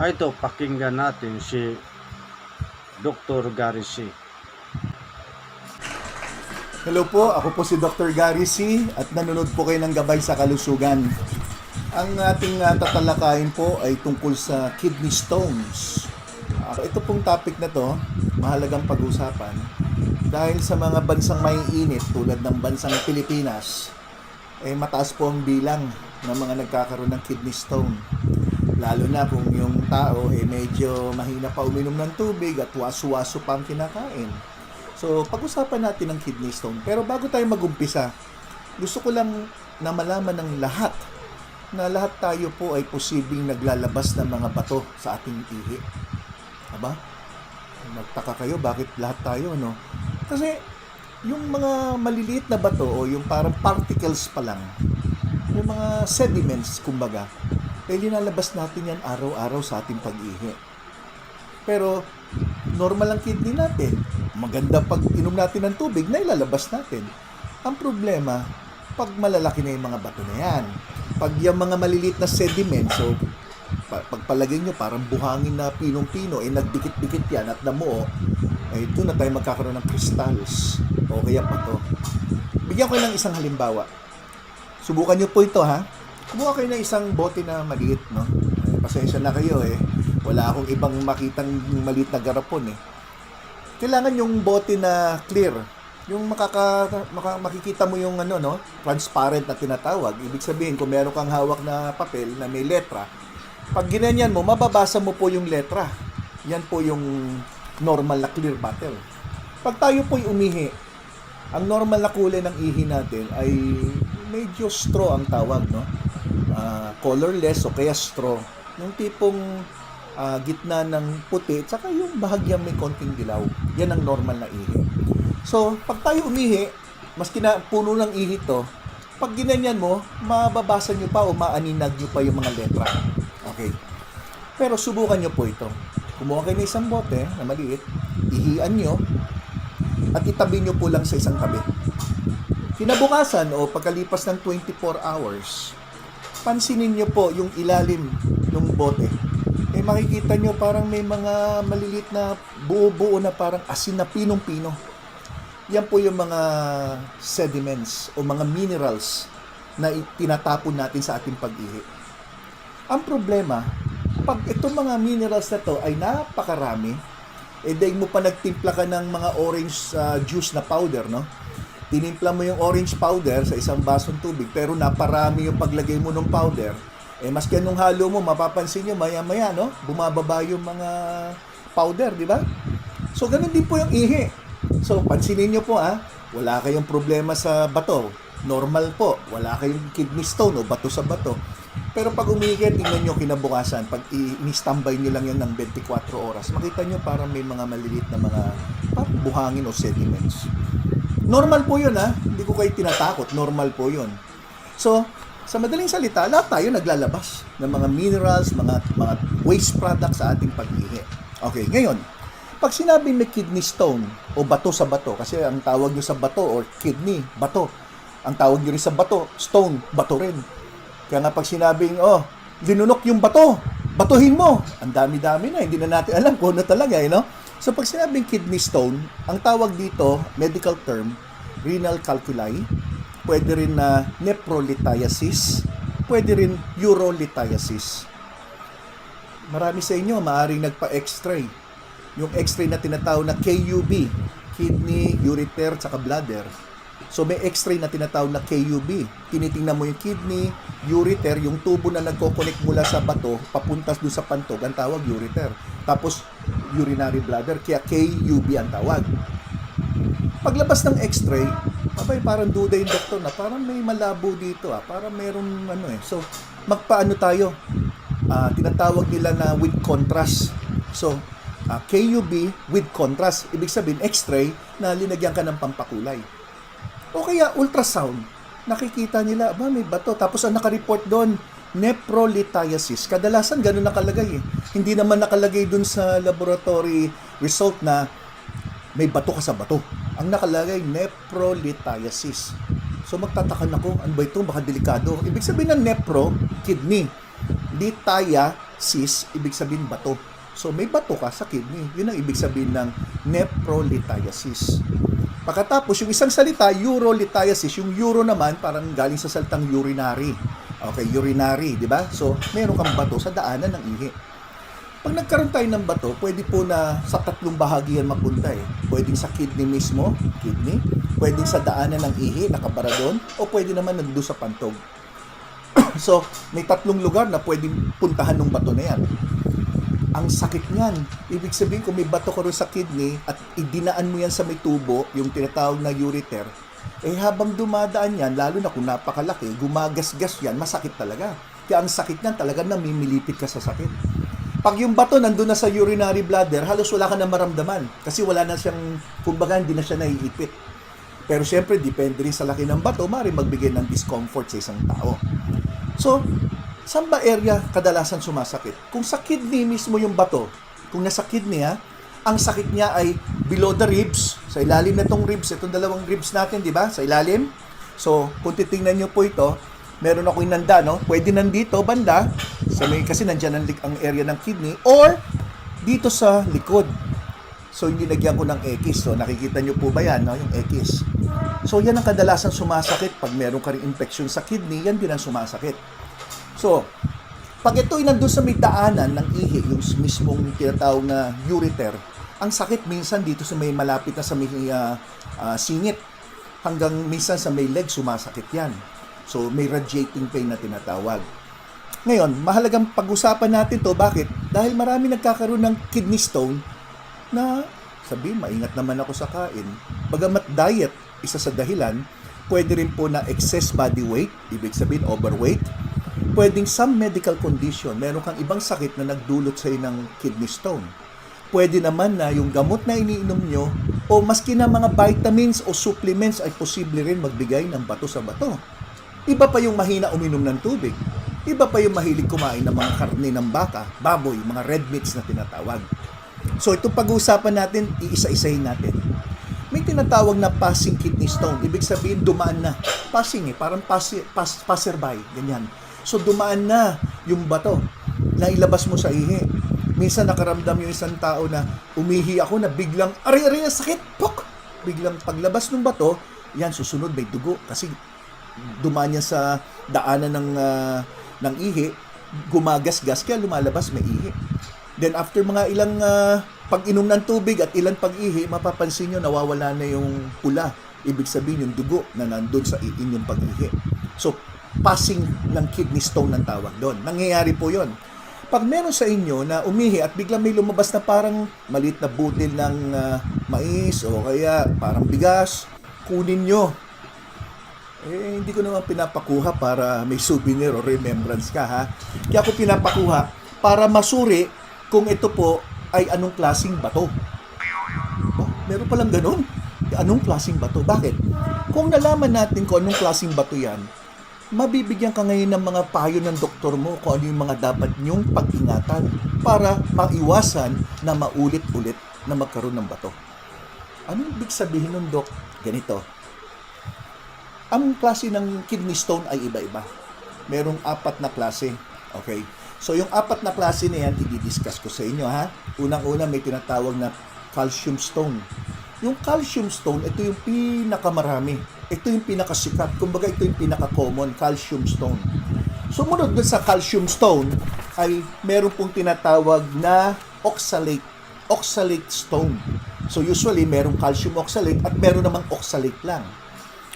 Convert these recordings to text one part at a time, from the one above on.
Ito, pakinggan natin si Dr. Gary C. Hello po, ako po si Dr. Gary C. at nanonood po kayo ng Gabay sa Kalusugan. Ang ating tatalakayin po ay tungkol sa kidney stones. Ito pong topic na to, mahalagang pag-usapan dahil sa mga bansang may init tulad ng bansang Pilipinas, mataas po ang bilang ng mga nagkakaroon ng kidney stone. Lalo na kung yung tao medyo mahina pa uminom ng tubig at waso-waso pa ang kinakain. So, pag-usapan natin ng kidney stone. Pero bago tayo mag-umpisa, gusto ko lang na malaman ng lahat na lahat tayo po ay posibleng naglalabas ng mga bato sa ating ihi. Aba? Magtaka kayo, bakit lahat tayo, no? Kasi, yung mga maliliit na bato o yung parang particles pa lang, yung mga sediments, kumbaga, linalabas natin yan araw-araw sa ating pag-ihi. Pero, normal ang kidney natin. Maganda pag inom natin ng tubig na ilalabas natin. Ang problema, pag malalaki na yung mga bato na yan, pag yung mga maliliit na sediments, so pagpalagay nyo parang buhangin na pinong-pino, nagdikit-dikit yan at damuo, doon na tayo magkakaroon ng crystals o kaya bato. Bigyan ko ng isang halimbawa. Subukan nyo po ito, ha? Kumuha kayo ng isang bote na maliit, no? Pasensya na kayo, wala akong ibang makitang maliit na garapon, Kailangan yung bote na clear. Yung makikita mo yung transparent na tinatawag. Ibig sabihin, kung meron kang hawak na papel na may letra, pag ginanyan mo, mababasa mo po yung letra. Yan po yung normal na clear bottle. Pag tayo po'y umihi, ang normal na kulay ng ihi natin ay medyo straw ang tawag, no? Colorless o kaya straw. Yung tipong gitna ng puti, tsaka yung bahagyang may konting dilaw. Yan ang normal na ihi. So, pag tayo umihi, maski na puno ng ihi to, pag ginanyan mo, mababasa nyo pa o maaninag nyo pa yung mga letra. Okay. Pero subukan nyo po ito. Kumuha kayo ng isang bote na maliit, ihian nyo, at itabi nyo po lang sa isang tabi. Kinabukasan o pagkalipas ng 24 hours, pansinin nyo po yung ilalim ng bote. Makikita nyo parang may mga malilit na buo-buo na parang asin na pinong-pino. Yan po yung mga sediments o mga minerals na tinatapon natin sa ating pag-ihi. Ang problema, pag itong mga minerals na to ay napakarami, dahil mo pa nagtimpla ka ng mga orange juice na powder, no? Tinimpla mo yung orange powder sa isang basong tubig, pero naparami yung paglagay mo ng powder, maski anong halo mo, mapapansin nyo, maya-maya, no? Bumababa yung mga powder, di ba? So, ganun din po yung ihi. So, pansinin nyo po, wala kayong problema sa bato. Normal po. Wala kayong kidney stone o bato sa bato. Pero pag umihi, tingnan nyo kinabukasan, pag i-standby nyo lang yan ng 24 oras, makita nyo parang may mga maliliit na mga buhangin o sediments. Normal po yun, Hindi ko kayo tinatakot. Normal po yun. So, sa madaling salita, lahat tayo naglalabas ng mga minerals, mga waste products sa ating pag-ihi. Okay, ngayon, pag sinabing may kidney stone o bato sa bato, kasi ang tawag nyo sa bato or kidney, bato. Ang tawag nyo rin sa bato, stone, bato rin. Kaya nga pag sinabing, linunok yung bato, batuhin mo. Ang dami-dami na, hindi na natin alam kung ano talaga, no? So pag sinabing kidney stone, ang tawag dito, medical term, renal calculi, pwede rin na nephrolithiasis, pwede rin urolithiasis. Marami sa inyo, maaaring nagpa-x-ray. Yung x-ray na tinatawag na KUB, kidney, ureter, tsaka bladder. So may x-ray na tinatawag na KUB. Tinitingnan mo yung kidney, ureter, yung tubo na nagko-connect mula sa bato, papuntas doon sa pantog, ang tawag ureter. Tapos urinary bladder, kaya KUB ang tawag. Paglabas ng x-ray, parang duda yung doktor na parang may malabo dito, parang mayroong So, magpaano tayo? Tinatawag nila na with contrast. So, KUB with contrast. Ibig sabihin, x-ray na linagyan ka ng pampakulay. O kaya ultrasound. Nakikita nila, may bato. Tapos ang nakareport doon, nephrolithiasis. Kadalasan ganun nakalagay. Hindi naman nakalagay doon sa laboratory result na may bato ka sa bato. Ang nakalagay, nephrolithiasis. So magtataka na ko, ano ba ito? Baka delikado. Ibig sabihin ng nephro, kidney. Lithia, cyst, ibig sabihin bato. So may bato ka sa kidney. Yun ang ibig sabihin ng nephrolithiasis. Pagkatapos, yung isang salita, urolithiasis. Yung uro naman, parang galing sa salitang urinary. Okay, urinary, di ba? So, meron kang bato sa daanan ng ihi. Pag nagkaroon tayo ng bato, pwede po na sa tatlong bahagi yan mapunta eh. Pwedeng sa kidney mismo, kidney. Pwedeng sa daanan ng ihi, nakabara doon. O pwede naman nandun sa pantog. So, may tatlong lugar na pwedeng puntahan ng bato na yan. Ang sakit niyan. Ibig sabihin, kung may bato ka rin sa kidney at idinaan mo yan sa may tubo, yung tinatawag na ureter, eh habang dumadaan yan, lalo na kung napakalaki, gumagasgas yan, masakit talaga. Kaya ang sakit niyan, talaga namimilipit ka sa sakit. Pag yung bato nandun na sa urinary bladder, halos wala ka na maramdaman. Kasi wala na siyang, kumbaga, hindi na siya naiipit. Pero syempre, depende rin sa laki ng bato, maaaring magbigay ng discomfort sa isang tao. So, saan ba area kadalasan sumasakit? Kung sa kidney mismo yung bato, kung nasa kidney ang sakit niya ay below the ribs, sa ilalim na itong ribs, itong dalawang ribs natin, di ba? Sa ilalim. So, kung titingnan nyo po ito, meron ako inanda, no? Pwede nandito, banda, sa may, kasi nandyan ang area ng kidney, or dito sa likod. So, hindi nagyan ko ng X. So, nakikita nyo po ba yan, no? Yung X. So, yan ang kadalasan sumasakit. Pag meron ka rin infection sa kidney, yan din ang sumasakit. So, pag ito'y nandun sa may daanan ng ihi, yung mismong tinatawag na ureter, ang sakit minsan dito sa may malapit na sa may singit. Hanggang minsan sa may leg, sumasakit yan. So, may radiating pain na tinatawag. Ngayon, mahalagang pag-usapan natin to. Bakit? Dahil marami nagkakaroon ng kidney stone na sabihin, maingat naman ako sa kain. Bagamat diet, isa sa dahilan, pwede rin po na excess body weight, ibig sabihin overweight. Pwedeng some medical condition, meron kang ibang sakit na nagdulot sa'yo ng kidney stone. Pwede naman na yung gamot na iniinom nyo o maski na mga vitamins o supplements ay posible rin magbigay ng bato sa bato. Iba pa yung mahina uminom ng tubig. Iba pa yung mahilig kumain ng mga karne ng baka, baboy, mga red meats na tinatawag. So itong pag-uusapan natin, iisa-isahin natin. May tinatawag na passing kidney stone. Ibig sabihin, dumaan na. Passing parang passerby, ganyan. So dumaan na yung bato na ilabas mo sa ihi. Minsan nakaramdam yung isang tao na umihi ako na biglang, ari-ari na sakit, pok! Biglang paglabas ng bato, yan, susunod may dugo. Kasi dumaan niya sa daanan ng ihi, gumagasgas, kaya lumalabas may ihi. Then after mga ilang pag-inom ng tubig at ilang pag-ihi, mapapansin nyo nawawala na yung pula. Ibig sabihin yung dugo na nandun sa inyong pag-ihi. So, passing ng kidney stone ang tawag doon. Nangyayari po yon. Pag meron sa inyo na umihi at biglang may lumabas na parang maliit na butil ng mais o kaya parang bigas, kunin nyo. Eh, hindi ko naman pinapakuha para may souvenir o remembrance ka, ha? Kaya ako pinapakuha para masuri kung ito po ay anong klaseng bato. Oh, meron palang ganun. Anong klaseng bato? Bakit? Kung nalaman natin kung anong klaseng bato yan, mabibigyan ka ngayon ng mga payo ng doktor mo kung ano yung mga dapat nyong pag-ingatan para maiwasan na maulit-ulit na magkaroon ng bato. Ano ibig sabihin ng dok? Ganito. Ang klase ng kidney stone ay iba-iba. Merong 4 na klase. Okay? So, yung 4 na klase na yan, i-discuss ko sa inyo, ha? Unang-una, may tinatawag na calcium stone. Yung calcium stone, ito yung pinakamarami. Ito yung pinakasikat. Kumbaga, ito yung pinaka-common, calcium stone. Sumunod dun sa calcium stone, ay meron pong tinatawag na oxalate stone. So, usually, merong calcium oxalate at meron namang oxalate lang.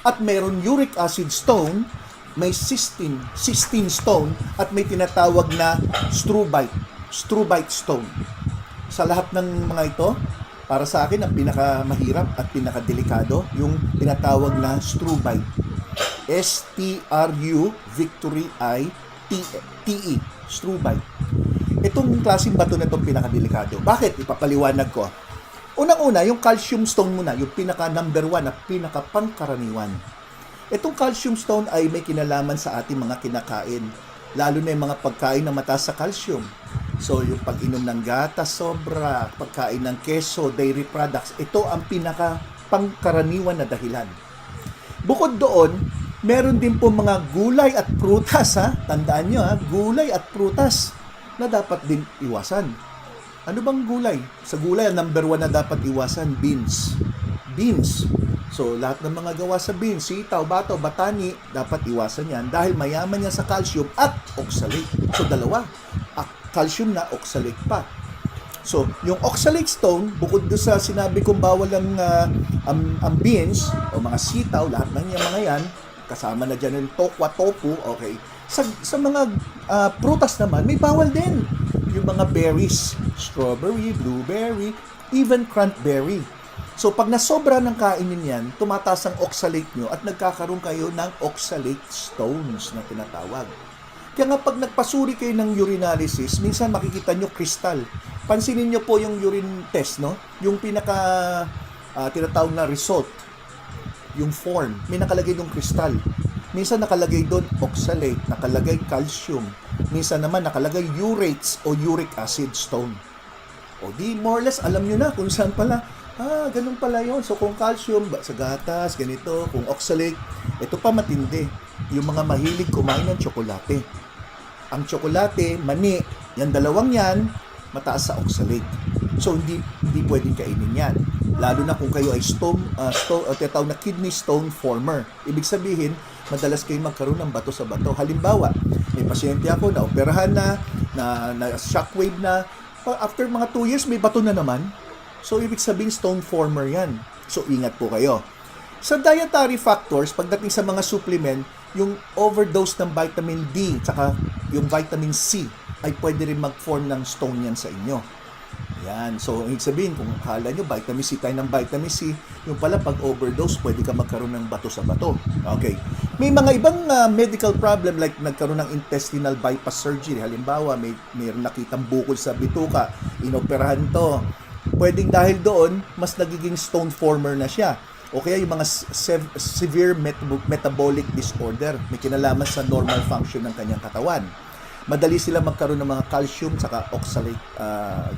At meron uric acid stone, may cystine stone, at may tinatawag na struvite stone. Sa lahat ng mga ito, para sa akin, ang pinakamahirap at pinakadelikado, yung tinatawag na struvite. S-T-R-U Victory I-T-E. Struvite. Itong klaseng bato na itong pinakadelikado. Bakit? Ipapaliwanag ko. Unang-una, yung calcium stone muna, yung pinaka-number 1 at pinaka-pangkaraniwan. Itong calcium stone ay may kinalaman sa ating mga kinakain, lalo na yung mga pagkain na mataas sa calcium. So, yung pag-inom ng gatas sobra, pagkain ng keso, dairy products, ito ang pinaka-pangkaraniwan na dahilan. Bukod doon, meron din po mga gulay at prutas, ha? Tandaan nyo, ha? Gulay at prutas. na dapat din iwasan. Ano bang gulay? Sa gulay, ang number 1 na dapat iwasan, beans. Beans. So, lahat ng mga gawa sa beans, sitaw, bataw, batani, dapat iwasan yan dahil mayaman yan sa calcium at oxalate. So, dalawa. Calcium na, oxalate pa. So, yung oxalate stone, bukod doon sa sinabi kong bawal ang beans o mga sitaw, lahat ng yung mga yan, kasama na dyan yung tokwa, tofu, okay. Sa mga prutas naman, may bawal din. Yung mga berries, strawberry, blueberry, even cranberry. So, pag nasobra ng kainin yan, tumataas ang oxalate nyo at nagkakaroon kayo ng oxalate stones na tinatawag. Kaya nga pag nagpasuri kayo ng urinalysis, minsan makikita nyo kristal. Pansinin nyo po yung urine test, no? Yung pinaka tinatawag na result, yung form, may nakalagay doon kristal. Minsan nakalagay doon oxalate, nakalagay calcium. Minsan naman nakalagay urates o uric acid stone. O di more or less alam nyo na kung saan pala. Ganun pala yun. So kung calcium, sa gatas, ganito. Kung oxalate, ito pa matindi. Yung mga mahilig kumain ng tsokolate. Ang tsokolate, mani, yan dalawang yan, mataas sa oxalate. So hindi pwedeng kainin yan. Lalo na kung kayo ay tinatawag na kidney stone former. Ibig sabihin, madalas kayo magkaroon ng bato sa bato. Halimbawa, may pasyente ako na operahan na shockwave na, after mga 2 years, may bato na naman. So, ibig sabihin, stone former yan. So, ingat po kayo. Sa dietary factors, pagdating sa mga supplement, yung overdose ng vitamin D tsaka yung vitamin C ay pwede rin mag-form ng stone yan sa inyo. Yan. So, ibig sabihin, kung akala nyo, vitamin C tayo ng vitamin C, yung pala, pag overdose, pwede ka magkaroon ng bato sa bato. Okay. May mga ibang medical problem like nagkaroon ng intestinal bypass surgery. Halimbawa, mayroon nakitang bukol sa bituka, inoperahan to. Pwedeng dahil doon, mas nagiging stone former na siya. O kaya yung mga severe metabolic disorder, may kinalaman sa normal function ng kanyang katawan. Madali sila magkaroon ng mga calcium saka oxalate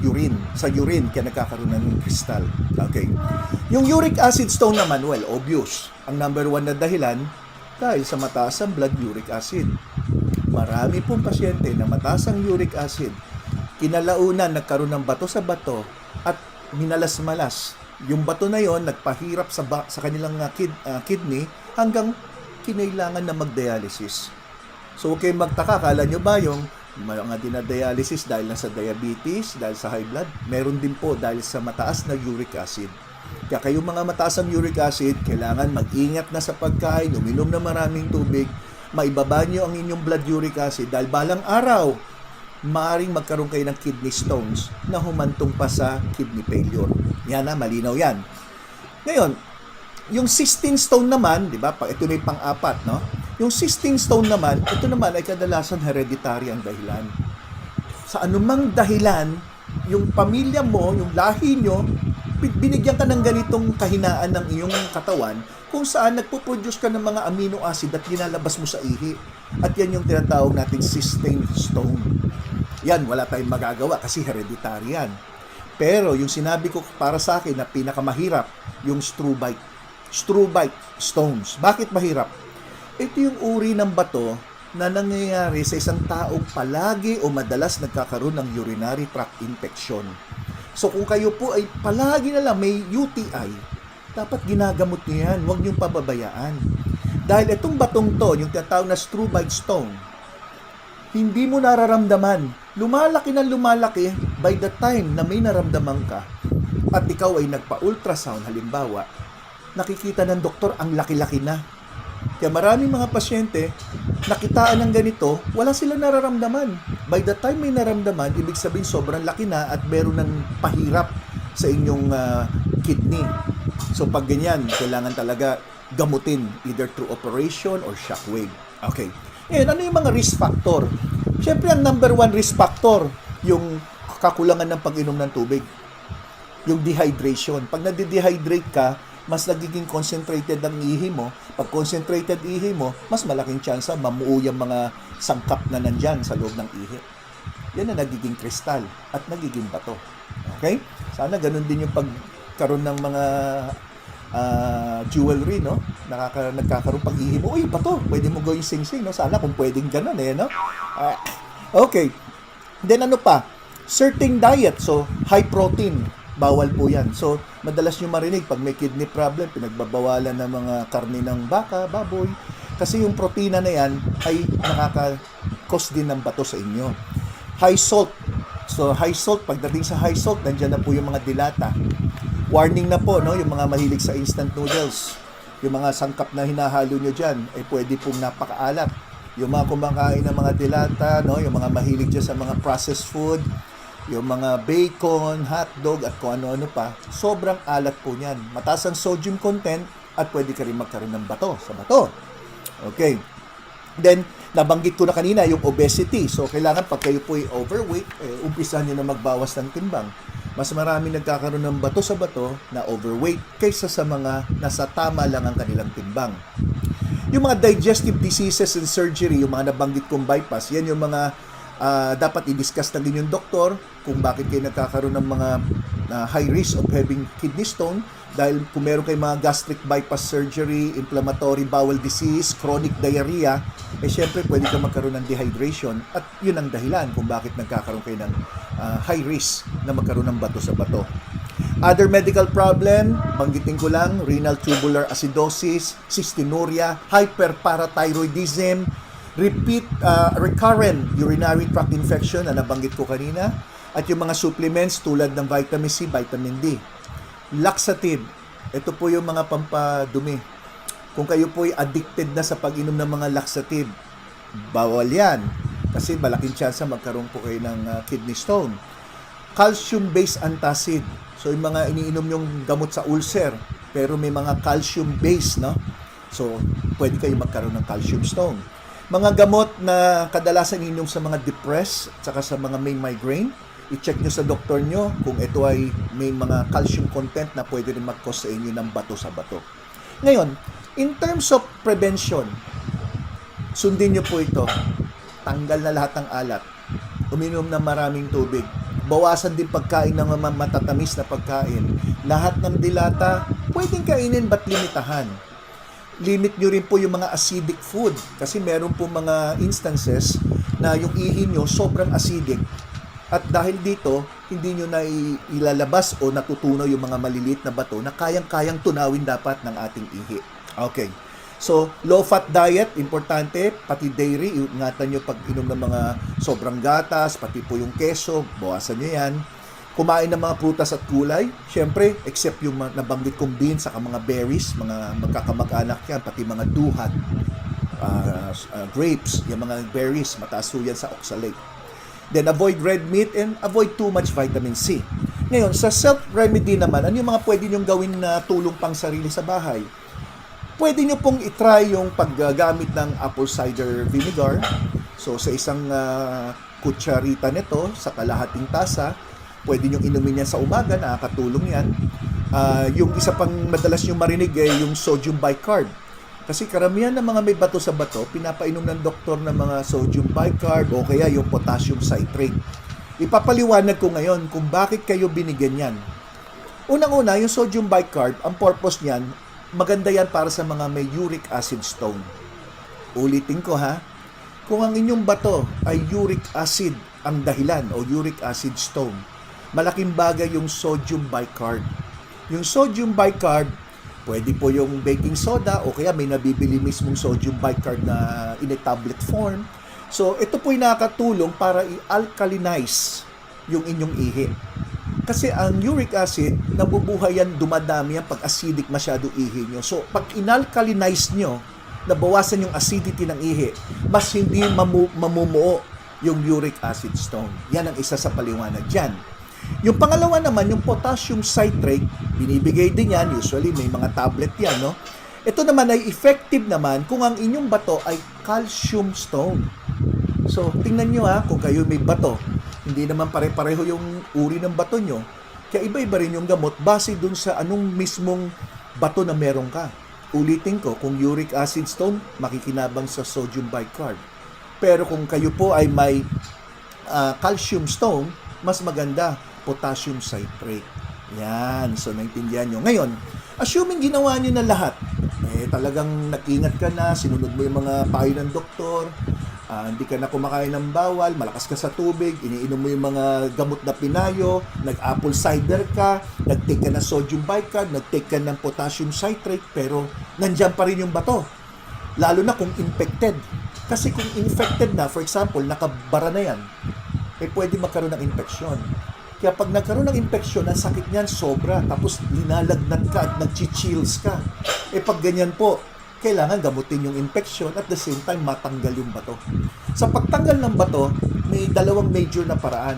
urine. Sa urine, kaya nagkakaroon ng kristal. Okay. Yung uric acid stone naman, well, obvious. Ang number 1 na dahilan, dahil sa mataas ang blood uric acid. Marami pong pasyente na mataas ang uric acid. Kinalaunan, nagkaroon ng bato sa bato at minalas-malas. Yung bato na yon nagpahirap sa kanilang kidney hanggang kinailangan na mag-dialysis. So, okay, magtaka, kala nyo ba yung mga dinadialysis dahil na sa diabetes, dahil sa high blood? Meron din po dahil sa mataas na uric acid. Kaya kayong mga mataas ang uric acid, kailangan mag-ingat na sa pagkain, uminom na maraming tubig, maibaba nyo ang inyong blood uric acid dahil balang araw, maaaring magkaroon kayo ng kidney stones na humantong pa sa kidney failure. Yan na, malinaw yan. Ngayon, yung cystine stone naman, di ba? Ito na yung pang-apat, no? Yung cystine stone naman, ito naman ay kadalasan hereditary ang dahilan. Sa anumang dahilan, yung pamilya mo, yung lahi nyo, binigyan ka ng ganitong kahinaan ng iyong katawan kung saan nagpo-produce ka ng mga amino acid at linalabas mo sa ihi. At yan yung tinatawag natin cystine stone. Yan, wala tayong magagawa kasi hereditary yan. Pero yung sinabi ko para sa akin na pinakamahirap, yung struvite. Struvite stones. Bakit mahirap? Ito yung uri ng bato na nangyayari sa isang taong palagi o madalas nagkakaroon ng urinary tract infection. So kung kayo po ay palagi na lang may UTI, dapat ginagamot niyo yan. Huwag niyong pababayaan. Dahil itong batong to, yung tinatawag na struvite stone, hindi mo nararamdaman. Lumalaki na lumalaki by the time na may naramdaman ka at ikaw ay nagpa-ultrasound, halimbawa, nakikita ng doktor ang laki-laki na. Kaya maraming mga pasyente, nakitaan ng ganito, wala silang nararamdaman. By the time may naramdaman, ibig sabihin sobrang laki na at meron ng pahirap sa inyong kidney. So pag ganyan, kailangan talaga gamutin either through operation or shockwave. Okay. Ngayon, ano yung mga risk factor? Siyempre, ang number 1 risk factor, yung kakulangan ng pag-inom ng tubig. Yung dehydration. Pag nade-dehydrate ka, mas nagiging concentrated ang ihi mo. Pag concentrated ihi mo, mas malaking tsansa mamuo yung mga sangkap na nandyan sa loob ng ihi. Yan na nagiging kristal at nagiging bato. Okay? Sana ganun din yung pagkaroon ng mga jewelry, no? Nagkakaroon pag ihi mo. Uy, bato, pwede mo gawing sing-sing, no? Sana kung pwedeng ganun, no? Okay. Then ano pa? Certain diet. So, high protein. Bawal po yan. So, madalas nyo marinig pag may kidney problem, pinagbabawalan ng mga karne ng baka, baboy. Kasi yung protina na yan ay nakaka-cause din ng bato sa inyo. High salt. So, high salt, pagdating sa high salt, nandiyan na po yung mga dilata. Warning na po, no? Yung mga mahilig sa instant noodles. Yung mga sangkap na hinahalo nyo dyan, ay pwede pong napakaalat. Yung mga kumakain ng mga dilata, no? Yung mga mahilig dyan sa mga processed food, yung mga bacon, hotdog, at kung ano-ano pa, sobrang alat po niyan. Mataas ang sodium content at pwede ka rin magkaroon ng bato sa bato. Okay. Then, nabanggit ko na kanina yung obesity. So, kailangan pag kayo po ay overweight, umpisahan nyo na magbawas ng timbang. Mas marami nagkakaroon ng bato sa bato na overweight kaysa sa mga nasa tama lang ang kanilang timbang. Yung mga digestive diseases and surgery, yung mga nabanggit kong bypass, yan yung mga dapat i-discuss na din yung doktor kung bakit kayo nagkakaroon ng mga high risk of having kidney stone. Dahil kung meron kayong mga gastric bypass surgery, inflammatory bowel disease, chronic diarrhea, syempre pwede ka magkaroon ng dehydration at yun ang dahilan kung bakit nagkakaroon kayo ng high risk na magkaroon ng bato sa bato. Other medical problem, banggitin ko lang, renal tubular acidosis, cystinuria, hyperparathyroidism, recurrent urinary tract infection na nabanggit ko kanina, at yung mga supplements tulad ng vitamin C, vitamin D. Laxative, ito po yung mga pampadumi. Kung kayo po ay addicted na sa pag-inom ng mga laxative, bawal yan. Kasi malaking chance magkaroon po kayo ng kidney stone. Calcium-based antacid. So yung mga iniinom yung gamot sa ulcer, pero may mga calcium-based, no? So pwede kayo magkaroon ng calcium stone. Mga gamot na kadalasan iniinom sa mga depressed, saka sa mga may migraine, i-check nyo sa doktor nyo kung ito ay may mga calcium content na pwede rin mag-cause sa inyo ng bato sa bato. Ngayon, in terms of prevention, sundin nyo po ito. Tanggal na lahat ng alat. Uminom ng maraming tubig. Bawasan din pagkain ng mga matatamis na pagkain. Lahat ng dilata, pwedeng kainin ba't limitahan. Limit nyo rin po yung mga acidic food. Kasi meron po mga instances na yung ihi nyo sobrang acidic. At dahil dito, hindi nyo na ilalabas o natutunaw yung mga maliliit na bato na kayang-kayang tunawin dapat ng ating ihi. Okay. So, low-fat diet, importante, pati dairy, ingatan nyo pag inom ng mga sobrang gatas, pati po yung keso, bawasan nyo yan. Kumain ng mga prutas at gulay, syempre, except yung nabanggit kong beans, saka mga berries, mga magkakamag-anak yan, pati mga duhat, grapes, yung mga berries, mataas po yan sa oxalate. Then avoid red meat and avoid too much vitamin C. Ngayon, sa self-remedy naman, ano yung mga pwede nyong gawin na tulong pang sarili sa bahay? Pwede nyo pong itry yung paggamit ng apple cider vinegar. So, sa isang kutsarita nito, sa kalahating tasa, pwede nyo inumin yan sa umaga, nakakatulong yan. Yung isa pang madalas nyo marinig ay yung sodium bicarb. Kasi karamihan ng mga may bato sa bato, pinapainom ng doktor ng mga sodium bicarb o kaya yung potassium citrate. Ipapaliwanag ko ngayon kung bakit kayo binigyan yan. Unang-una, yung sodium bicarb, ang purpose niyan, maganda yan para sa mga may uric acid stone. Ulitin ko ha, kung ang inyong bato ay uric acid ang dahilan o uric acid stone, malaking bagay yung sodium bicarb. Yung sodium bicarb, pwede po yung baking soda o kaya may nabibili mismong sodium bicarb na in a tablet form. So, ito po yung nakakatulong para i-alkalinize yung inyong ihi. Kasi ang uric acid, nabubuhay yan, dumadami yan pag acidic masyado ihi nyo. So, pag in-alkalinize nyo, nabawasan yung acidity ng ihi, mas hindi mamumuo yung uric acid stone. Yan ang isa sa paliwanag dyan. Yung pangalawa naman, yung potassium citrate, binibigay din yan, usually may mga tablet yan, no? Ito naman ay effective naman kung ang inyong bato ay calcium stone. So, tingnan nyo ha, kung kayo may bato, hindi naman pare-pareho yung uri ng bato nyo, kaya iba-iba rin yung gamot base dun sa anong mismong bato na meron ka. Ulitin ko, kung uric acid stone, makikinabang sa sodium bicarb. Pero kung kayo po ay may calcium stone, mas maganda, potassium citrate. Yan. So, naintindihan nyo. Ngayon, assuming ginawa nyo na lahat, talagang nag-ingat ka na, sinunod mo yung mga payo ng doktor, Hindi ka na kumakain ng bawal, malakas ka sa tubig, iniinom mo yung mga gamot na pinayo, nag-apple cider ka, nag-take ka ng sodium bicarbonate, nag-take ka ng potassium citrate, pero nandyan pa rin yung bato. Lalo na kung infected. Kasi kung infected na, for example, nakabara na yan, pwede magkaroon ng infeksyon. Kaya pag nagkaroon ng infeksyon, ang sakit niyan sobra, tapos linalagnat ka at nag-chills ka. Pag ganyan po, kailangan gamutin yung infection at the same time matanggal yung bato. Sa pagtanggal ng bato, may dalawang major na paraan.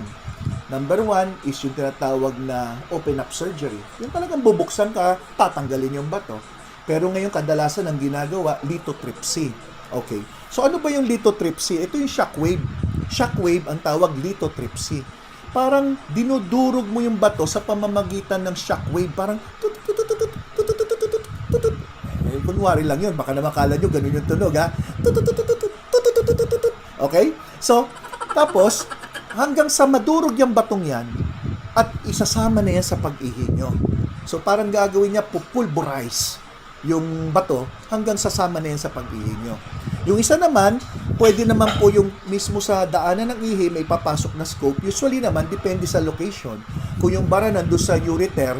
Number 1 is yung tinatawag na open up surgery. Yung talagang bubuksan ka, tatanggalin yung bato. Pero ngayon kadalasan ang ginagawa, lithotripsy. Okay. So ano ba yung lithotripsy? Ito yung shockwave. Shockwave ang tawag lithotripsy. Parang dinudurog mo yung bato sa pamamagitan ng shockwave. Parang kunwari lang yun, baka naman kala nyo ganun yung tunog, ha? Okay? So, tapos, hanggang sa madurog yung batong yan, at isasama na yan sa pag-ihi nyo. So, parang gagawin niya, pupulverize yung bato hanggang sasama na yan sa pag-ihi nyo. Yung isa naman, pwede naman po yung mismo sa daanan ng ihi, may papasok na scope. Usually naman, depende sa location. Kung yung bara nandun sa ureter,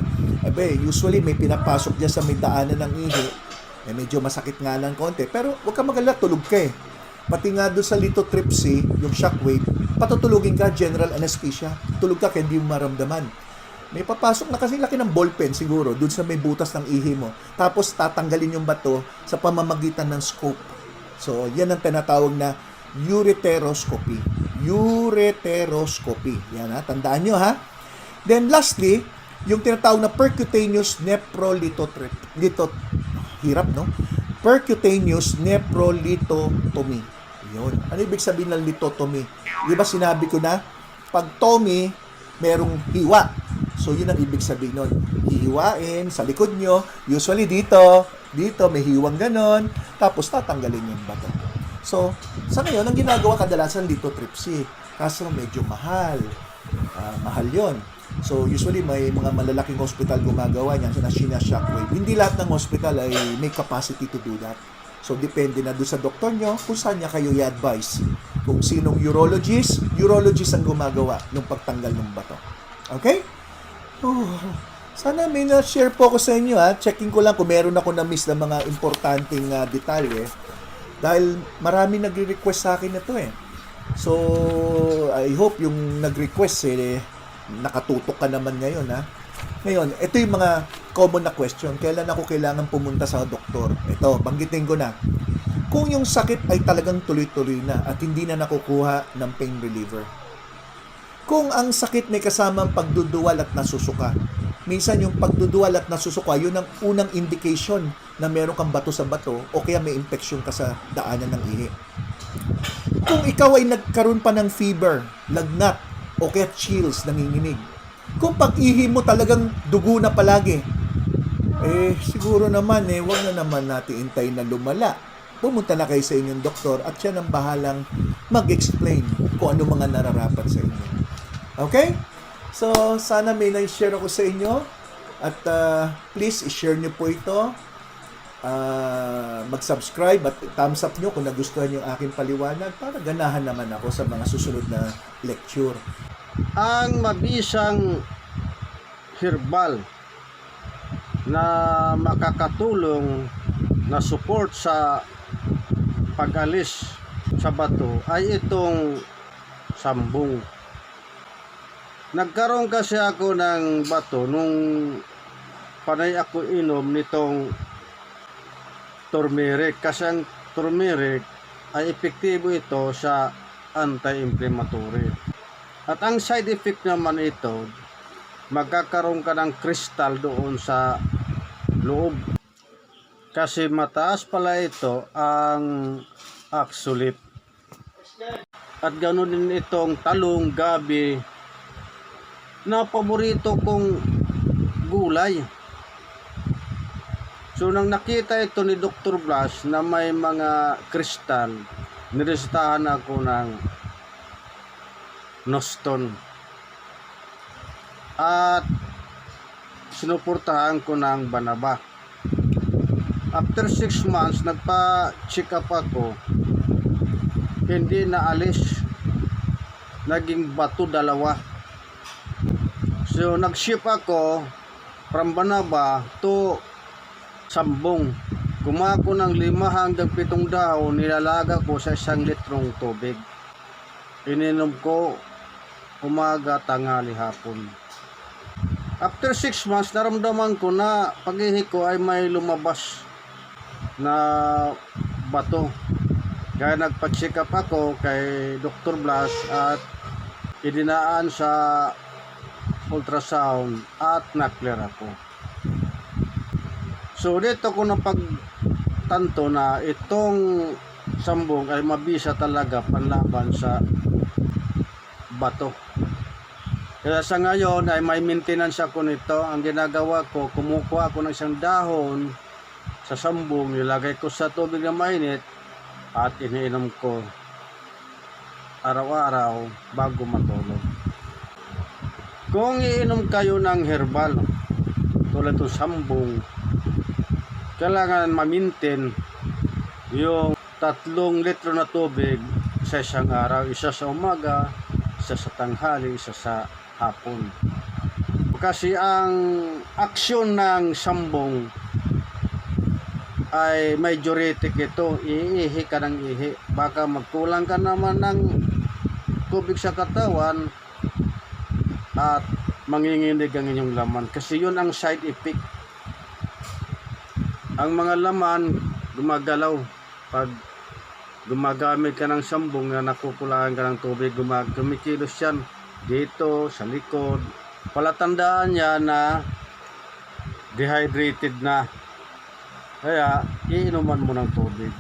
usually may pinapasok dyan sa may daanan ng ihi, medyo masakit nga lang konti. Pero huwag ka magalala, tulog ka eh. Pati nga doon sa lithotripsy, yung shockwave, patutulugin ka, general anesthesia. Tulog ka kaya hindi mo maramdaman. May papasok na kasi laki ng ballpen siguro doon sa may butas ng ihi mo. Tapos tatanggalin yung bato sa pamamagitan ng scope. So, yan ang tinatawag na ureteroscopy. Ureteroscopy. Yan ha, tandaan nyo ha. Then lastly, yung tinatawag na percutaneous hirap, no? Percutaneous nephrolithotomy. Yun. Ano ibig sabihin ng lithotomy? Di ba sinabi ko na, pag tomy, merong hiwa. So, yun ang ibig sabihin nun. Hihiwain sa likod nyo. Usually dito, may hiwang ganon. Tapos, tatanggalin yung bato. So, sa ngayon, ang ginagawa kadalasan lithotripsy. Kaso, medyo mahal. Mahal yon. So, usually may mga malalaking hospital gumagawa niyan na shockwave. Hindi lahat ng hospital ay may capacity to do that. So, depende na doon sa doktor nyo kung saan niya kayo i-advise. Kung sinong urologist ang gumagawa ng pagtanggal ng bato. Okay? Sana may na-share po ako sa inyo. Checking ko lang kung meron ako na-miss na mga importanteng detalye. Dahil marami nagre-request sa akin na to eh. So, I hope yung nag-request nakatutok ka naman ngayon ha. Ngayon, ito yung mga common na question. Kailan ako kailangan pumunta sa doktor? Ito, banggitin ko na. Kung yung sakit ay talagang tuloy-tuloy na at hindi na nakukuha ng pain reliever. Kung ang sakit may kasamang pagduduwal at nasusuka. Minsan yung pagduduwal at nasusuka, yun ang unang indication na meron kang bato sa bato o kaya may infection ka sa daanan ng ihi. Kung ikaw ay nagkaroon pa ng fever, lagnat, o kaya chills, nanginginig. Kung pag-ihi mo talagang dugo na palagi, siguro naman wag na naman natin hintayin na lumala. Pumunta na kayo sa inyong doktor at siya nang bahalang mag-explain kung ano mga nararapat sa inyo. Okay? So, sana may na-share ako sa inyo at please, i-share nyo po ito. Mag-subscribe at thumbs up nyo kung nagustuhan yung aking paliwanag para ganahan naman ako sa mga susunod na lecture. Ang mabisang herbal na makakatulong na support sa pag-alis sa bato ay itong sambong. Nagkaroon kasi ako ng bato nung panay ako inom nitong turmeric. Kasi ang turmeric ay epektibo ito sa anti-inflammatory. At ang side effect naman ito, magkakaroon ka ng kristal doon sa loob. Kasi mataas pala ito ang oxalate. At ganoon din itong talong, gabi, na paborito kong gulay. So nang nakita ito ni Dr. Blas na may mga kristal, niresetahan ako ng Noston. At sinuportahan ko ng Banaba. After 6 months, nagpa-check up ako. hindi naalis. Naging bato dalawa. So nag-ship ako from Banaba to Sambong. Kumuha ko ng 5 hanggang 7 dahon, nilalaga ko sa 1 litrong tubig. Ininom ko umaga, tanghali, hapon. After 6 months, naramdaman ko na pag-ihi ko ay may lumabas na bato. Kaya nagpa-check up ako kay Dr. Blas at idinaan sa ultrasound at na-clear ako. So dito ko napagtanto na itong Sambong ay mabisa talaga panlaban sa bato. Kaya sa ngayon ay may maintenance ako nito. Ang ginagawa ko, kumukuha ako ng isang dahon sa Sambong, nilagay ko sa tubig na mainit at iniinom ko araw-araw bago matulog. Kung iinom kayo ng herbal tulad ng Sambong, kailangan ma-maintain yung 3 litro na tubig sa isang araw, isa sa umaga, isa sa tanghali, isa sa hapon. Kasi ang aksyon ng Sambong ay may diuretic ito, iihi ka ng ihi. Baka magkulang ka naman ng tubig sa katawan at manginginig ang inyong laman. Kasi yun ang side effect. Ang mga laman gumagalaw pag gumagamit ka ng Sambong na nakukulangan ka ng tubig, gumikilos yan dito sa likod. Palatandaan niya na dehydrated na. Kaya iinuman mo ng tubig.